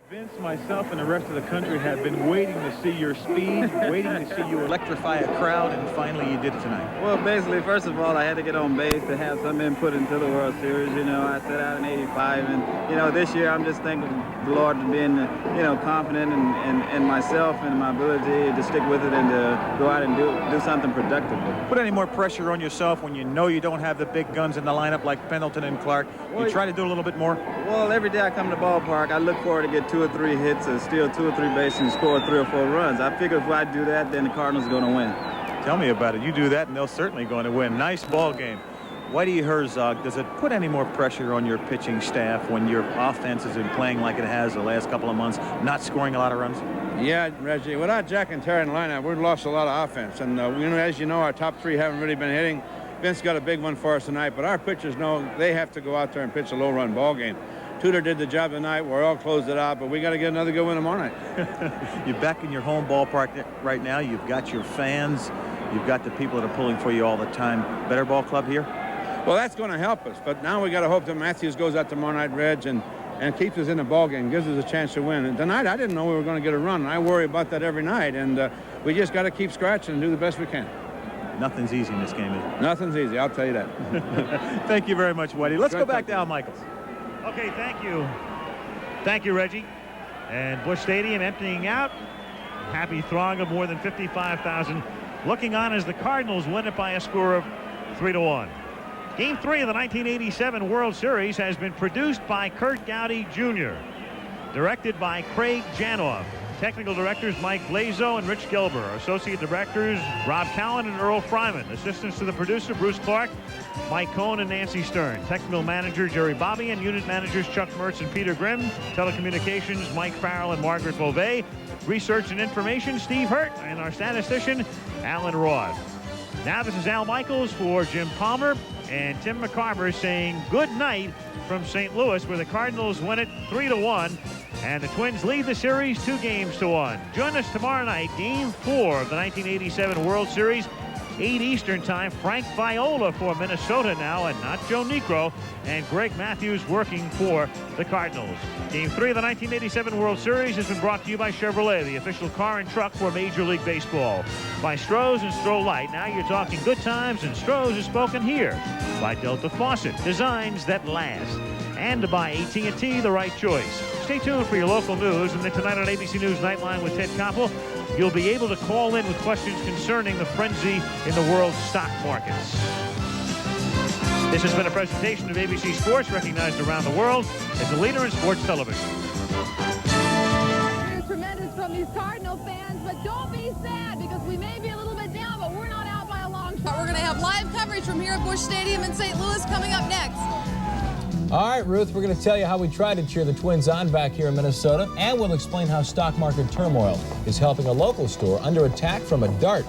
Vince, myself, and the rest of the country have been waiting to see your speed, waiting to see you electrify a crowd, and finally you did it tonight. Well, basically, first of all, I had to get on base to have some input into the World Series. You know, I set out in '85, and, you know, this year I'm just thanking the Lord for being, you know, confident in myself and my ability to stick with it and to go out and do something productive. Put any more pressure on yourself when you know you don't have the big guns in the lineup like Pendleton and Clark? You try to do a little bit more? Well, every day I come to the ballpark, I look forward to get 2 or 3 hits or steal 2 or 3 bases and score 3 or 4 runs. I figure if I do that, then the Cardinals are going to win. Tell me about it. You do that, and they're certainly going to win. Nice ball game. Whitey Herzog, does it put any more pressure on your pitching staff when your offense has been playing like it has the last couple of months, not scoring a lot of runs? Yeah, Reggie. Without Jack and Terry in the lineup, we've lost a lot of offense. And, you know, as you know, our top 3 haven't really been hitting. Vince got a big one for us tonight, but our pitchers know they have to go out there and pitch a low-run ball game. Tudor did the job tonight. We're all closed it out, but we got to get another good one tomorrow night. You're back in your home ballpark right now. You've got your fans. You've got the people that are pulling for you all the time. Better ball club here? Well, that's going to help us, but now we got to hope that Matthews goes out tomorrow night, Reg, and keeps us in the ball game, gives us a chance to win. And tonight, I didn't know we were going to get a run. I worry about that every night, and we just got to keep scratching and do the best we can. Nothing's easy in this game, is it? Nothing's easy, I'll tell you that. Thank you very much, Whitey. Let's go back to Al Michaels. Okay, thank you. Thank you, Reggie. And Busch Stadium emptying out. Happy throng of more than 55,000 looking on as the Cardinals win it by a score of 3-1. Game 3 of the 1987 World Series has been produced by Kurt Gowdy Jr., directed by Craig Janoff. Technical directors Mike Blazo and Rich Gilber. Associate directors Rob Cowan and Earl Fryman. Assistants to the producer Bruce Clark, Mike Cohn and Nancy Stern. Technical manager Jerry Bobby and unit managers Chuck Mertz and Peter Grimm. Telecommunications Mike Farrell and Margaret Beauvais. Research and information Steve Hurt and our statistician Alan Roth. Now this is Al Michaels for Jim Palmer and Tim McCarver saying good night from St. Louis, where the Cardinals win it 3-1. And the Twins lead the series 2-1. Join us tomorrow night, Game 4 of the 1987 World Series, 8 Eastern Time. Frank Viola for Minnesota now, and not Joe Niekro, and Greg Matthews working for the Cardinals. Game 3 of the 1987 World Series has been brought to you by Chevrolet, the official car and truck for Major League Baseball. By Stroh's and Stroh Light. Now you're talking good times, and Stroh's is spoken here. By Delta Faucet, designs that last. And by AT&T, the right choice. Stay tuned for your local news, and then tonight on ABC News Nightline with Ted Koppel, you'll be able to call in with questions concerning the frenzy in the world stock markets. This has been a presentation of ABC Sports, recognized around the world as the leader in sports television. It's tremendous from these Cardinal fans, but don't be sad because we may be a little bit down, but we're not out by a long shot. We're going to have live coverage from here at Busch Stadium in St. Louis coming up next. All right, Ruth, we're going to tell you how we try to cheer the Twins on back here in Minnesota, and we'll explain how stock market turmoil is helping a local store under attack from a dart.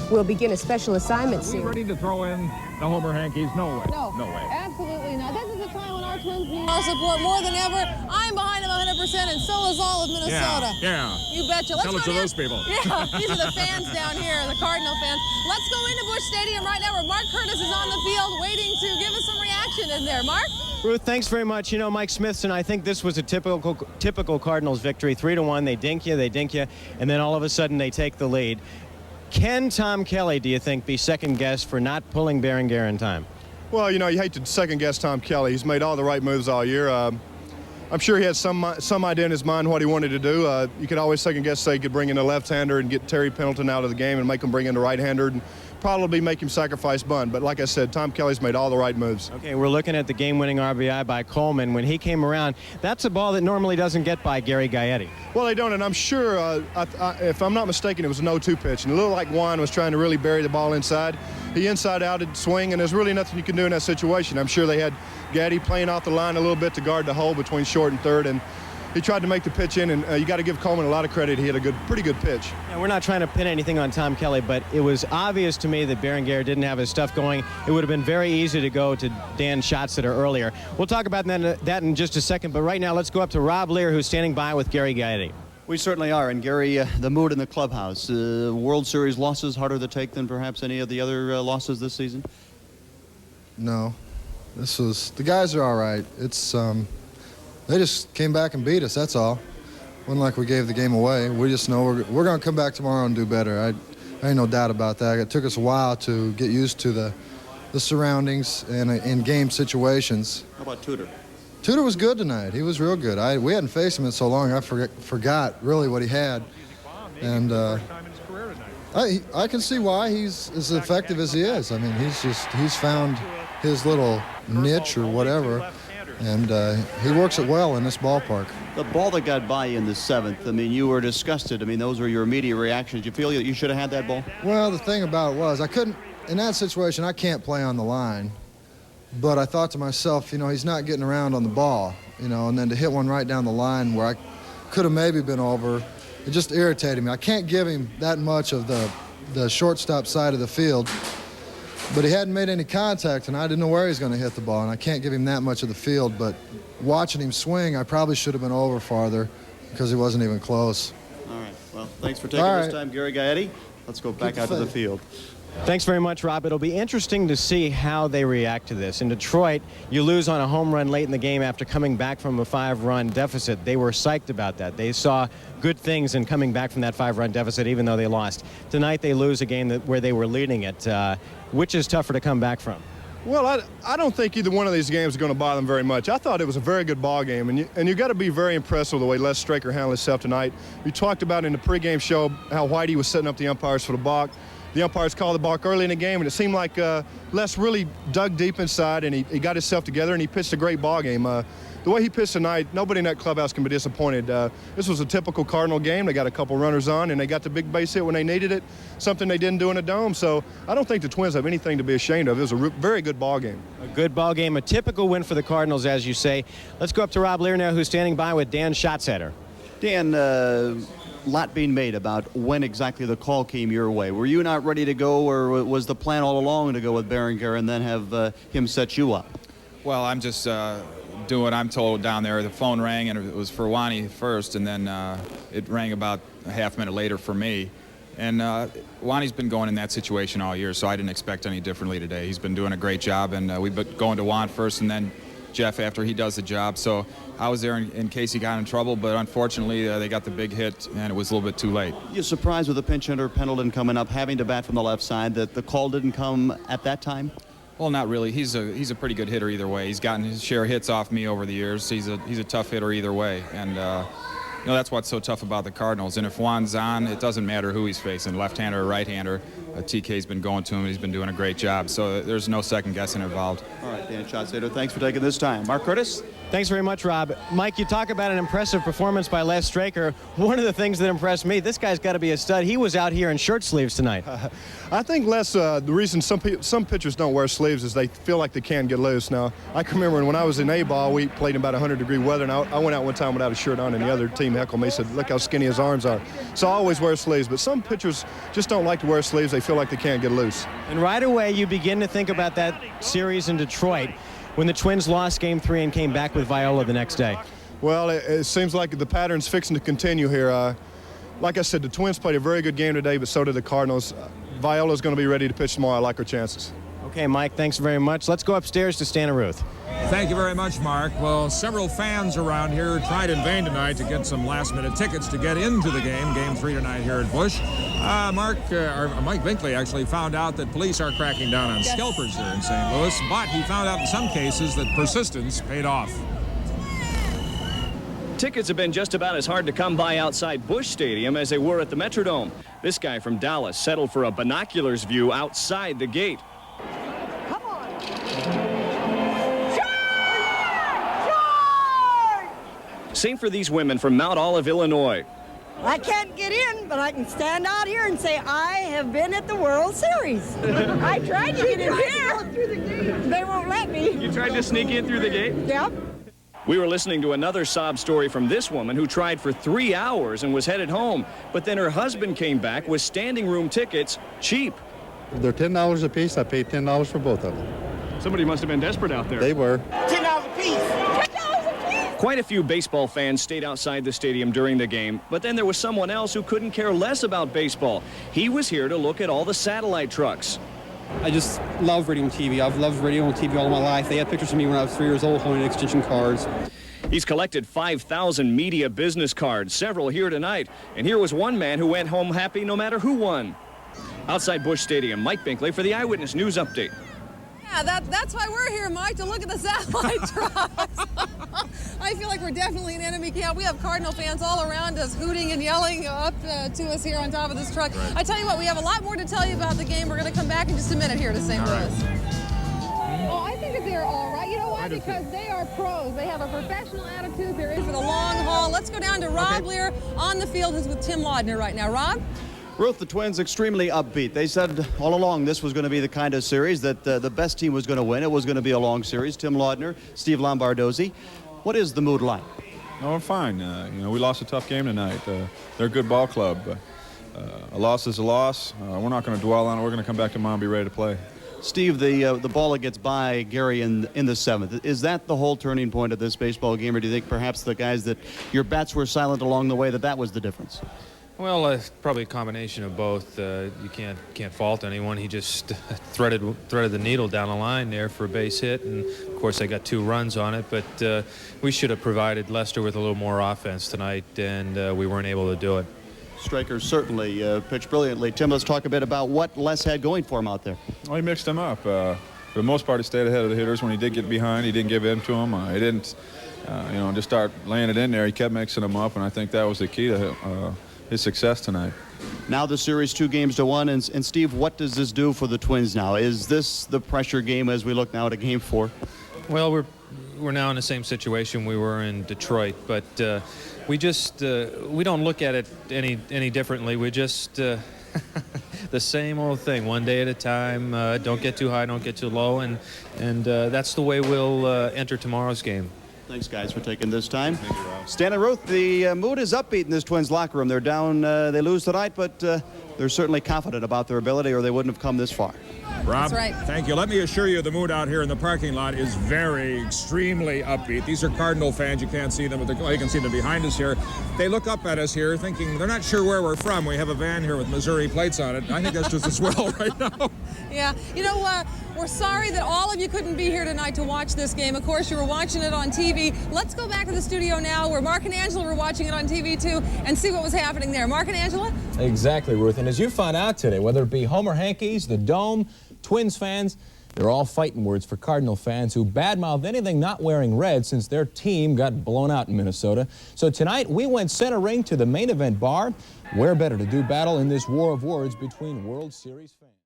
We'll begin a special assignment soon. Are we ready to throw in the Homer Hankies? No way. No way. Absolutely not. This is a time when our Twins need our support more than ever. I'm behind them 100%, and so is all of Minnesota. Yeah. You betcha. Let's Tell it to those people. Yeah, these are the fans down here, the Cardinal fans. Let's go into Busch Stadium right now where Mark Curtis is on the field waiting to give us some reaction in there. Mark? Ruth, thanks very much. You know, Mike Smithson, I think this was a typical Cardinals victory. 3-1, they dink you, and then all of a sudden they take the lead. Can Tom Kelly, do you think, be second-guessed for not pulling Berenguer in time? Well, you know, you hate to second-guess Tom Kelly. He's made all the right moves all year. I'm sure he had some idea in his mind what he wanted to do. You could always second-guess, say, he could bring in a left-hander and get Terry Pendleton out of the game and make him bring in the right-hander and probably make him sacrifice bunt. But like I said, Tom Kelly's made all the right moves. Okay, we're looking at the game-winning RBI by Coleman. When he came around, that's a ball that normally doesn't get by Gary Gaetti. Well, they don't, and I'm sure, if I'm not mistaken, it was a 0-2 pitch. And it looked like Juan was trying to really bury the ball inside. He inside-outed swing, and there's really nothing you can do in that situation. I'm sure they had Gaetti playing off the line a little bit to guard the hole between short and third, and he tried to make the pitch in, and you got to give Coleman a lot of credit. He had a pretty good pitch. Yeah, we're not trying to pin anything on Tom Kelly, but it was obvious to me that Berenguer didn't have his stuff going. It would have been very easy to go to Dan Schatzeder earlier. We'll talk about that in just a second, but right now let's go up to Rob Lear, who's standing by with Gary Gaetti. We certainly are, and Gary, the mood in the clubhouse. World Series losses harder to take than perhaps any of the other losses this season? No. The guys are all right. They just came back and beat us, that's all. Wasn't like we gave the game away. We just know we're going to come back tomorrow and do better. I ain't no doubt about that. It took us a while to get used to the surroundings and in game situations. How about Tudor? Tudor was good tonight. He was real good. We hadn't faced him in so long. I forgot really what he had. And I can see why he's as effective as he is. I mean, he's found his little niche or whatever, and he works it well in this ballpark. The ball that got by you in the 7th, I mean, you were disgusted. I mean, those were your immediate reactions. You feel that you should have had that ball? Well, the thing about it was I couldn't, in that situation, I can't play on the line. But I thought to myself, he's not getting around on the ball, and then to hit one right down the line where I could have maybe been over, it just irritated me. I can't give him that much of the shortstop side of the field, but he hadn't made any contact, and I didn't know where he was going to hit the ball, and I can't give him that much of the field. But watching him swing, I probably should have been over farther because he wasn't even close. All right. Well, thanks for taking this time, Gary Gaetti. Let's go back out to the field. Thanks very much, Rob. It'll be interesting to see how they react to this. In Detroit, you lose on a home run late in the game after coming back from a 5-run deficit. They were psyched about that. They saw good things in coming back from that 5-run deficit, even though they lost. Tonight, they lose a game where they were leading it. Which is tougher to come back from? Well, I don't think either one of these games is going to bother them very much. I thought it was a very good ball game, and you got to be very impressed with the way Les Straker handled himself tonight. We talked about in the pregame show how Whitey was setting up the umpires for the balk. The umpires called the balk early in the game, and it seemed like Les really dug deep inside, and he got himself together, and he pitched a great ball game. The way he pitched tonight, nobody in that clubhouse can be disappointed. This was a typical Cardinal game. They got a couple runners on, and they got the big base hit when they needed it, something they didn't do in a dome. So I don't think the Twins have anything to be ashamed of. It was a very good ball game. A good ball game, a typical win for the Cardinals, as you say. Let's go up to Rob Lear now, who's standing by with Dan Schatzeder. Dan, lot being made about when exactly the call came your way. Were you not ready to go, or was the plan all along to go with Berenguer and then have him set you up? Well, I'm just doing what I'm told down there. The phone rang, and it was for Wani first, and then it rang about a half minute later for me. And Wani's been going in that situation all year, so I didn't expect any differently today. He's been doing a great job, and we've been going to Juan first and then Jeff after he does the job. So I was there in case he got in trouble, but unfortunately they got the big hit, and it was a little bit too late. You surprised with the pinch hitter Pendleton coming up, having to bat from the left side, that the call didn't come at that time? Well, not really. He's a pretty good hitter either way. He's gotten his share of hits off me over the years. He's a tough hitter either way, and that's what's so tough about the Cardinals. And if Juan's on, it doesn't matter who he's facing, left-hander or right-hander. TK's been going to him, and he's been doing a great job. So there's no second guessing involved. All right, Dan Schatzeder, thanks for taking this time. Mark Curtis? Thanks very much, Rob. Mike, you talk about an impressive performance by Les Straker. One of the things that impressed me, this guy's got to be a stud. He was out here in shirt sleeves tonight. I think Les, the reason some pitchers don't wear sleeves is they feel like they can't get loose. Now, I can remember when I was in A-ball, we played in about 100-degree weather, and I went out one time without a shirt on, and the other team heckled me, said, look how skinny his arms are. So I always wear sleeves, but some pitchers just don't like to wear sleeves. They feel like they can't get loose. And right away, you begin to think about that series in Detroit when the Twins lost Game 3 and came back with Viola the next day. Well, it seems like the pattern's fixing to continue here. Like I said, the Twins played a very good game today, but so did the Cardinals. Viola's going to be ready to pitch tomorrow. I like her chances. Okay, Mike, thanks very much. Let's go upstairs to Stan and Ruth. Thank you very much, Mark. Well, several fans around here tried in vain tonight to get some last-minute tickets to get into the game, Game 3 tonight here at Busch. Mike Binkley actually found out that police are cracking down on scalpers there in St. Louis, but he found out in some cases that persistence paid off. Tickets have been just about as hard to come by outside Busch Stadium as they were at the Metrodome. This guy from Dallas settled for a binoculars view outside the gate. Same for these women from Mount Olive, Illinois. I can't get in, but I can stand out here and say I have been at the World Series. I tried to get in here. They won't let me. You tried to sneak in through the gate? Yep. We were listening to another sob story from this woman who tried for 3 hours and was headed home. But then her husband came back with standing room tickets, cheap. They're $10 a piece. I paid $10 for both of them. Somebody must have been desperate out there. They were. $10 a piece. Quite a few baseball fans stayed outside the stadium during the game, but then there was someone else who couldn't care less about baseball. He was here to look at all the satellite trucks. I just love radio and TV. I've loved radio and TV all my life. They had pictures of me when I was 3 years old holding extension cards. He's collected 5,000 media business cards, several here tonight. And here was one man who went home happy no matter who won. Outside Busch Stadium, Mike Binkley for the Eyewitness News Update. Yeah, that's why we're here, Mike, to look at the satellite trucks. I feel like we're definitely in enemy camp. We have Cardinal fans all around us, hooting and yelling up to us here on top of this truck. Right. I tell you what, we have a lot more to tell you about the game. We're going to come back in just a minute here to St. Louis. Oh, I think that they're all right. You know why? Because they are pros. They have a professional attitude. They're in for the long haul. Let's go down to Rob Lear on the field, who's with Tim Laudner right now. Rob? Ruth, the Twins extremely upbeat. They said all along this was going to be the kind of series that the best team was going to win. It was going to be a long series. Tim Laudner, Steve Lombardozzi. What is the mood like? No, we're fine. We lost a tough game tonight. They're a good ball club. A loss is a loss. We're not going to dwell on it. We're going to come back tomorrow and be ready to play. Steve, the ball that gets by Gary in the seventh, is that the whole turning point of this baseball game, or do you think perhaps the guys that your bats were silent along the way, that was the difference? Well, probably a combination of both. You can't fault anyone. He just threaded the needle down the line there for a base hit, and of course they got 2 runs on it. But we should have provided Lester with a little more offense tonight, and we weren't able to do it. Striker certainly pitched brilliantly. Tim, let's talk a bit about what Les had going for him out there. Well, he mixed them up. For the most part, he stayed ahead of the hitters. When he did get behind, he didn't give in to them. He didn't, just start laying it in there. He kept mixing them up, and I think that was the key to his success tonight. Now the series 2-1, and Steve, what does this do for the Twins now? Is this the pressure game as we look now at a Game 4? Well, we're now in the same situation we were in Detroit, but we just we don't look at it any differently. We just the same old thing, one day at a time. Don't get too high, don't get too low, and that's the way we'll enter tomorrow's game. Thanks, guys, for taking this time. Thank you, Rob. Stan and Ruth, the mood is upbeat in this Twins locker room. They're down, they lose tonight, but they're certainly confident about their ability, or they wouldn't have come this far. Rob, That's right. Thank you. Let me assure you the mood out here in the parking lot is extremely upbeat. These are Cardinal fans. You can't see them, but you can see them behind us here. They look up at us here thinking they're not sure where we're from. We have a van here with Missouri plates on it. I think that's just as well right now. Yeah, you know what? We're sorry that all of you couldn't be here tonight to watch this game. Of course, you were watching it on TV. Let's go back to the studio now where Mark and Angela were watching it on TV too and see what was happening there. Mark and Angela? Exactly, Ruth. And as you found out today, whether it be Homer Hankies, the Dome, Twins fans, they're all fighting words for Cardinal fans who badmouth anything not wearing red since their team got blown out in Minnesota. So tonight, we went center ring to the main event bar. Where better to do battle in this war of words between World Series fans?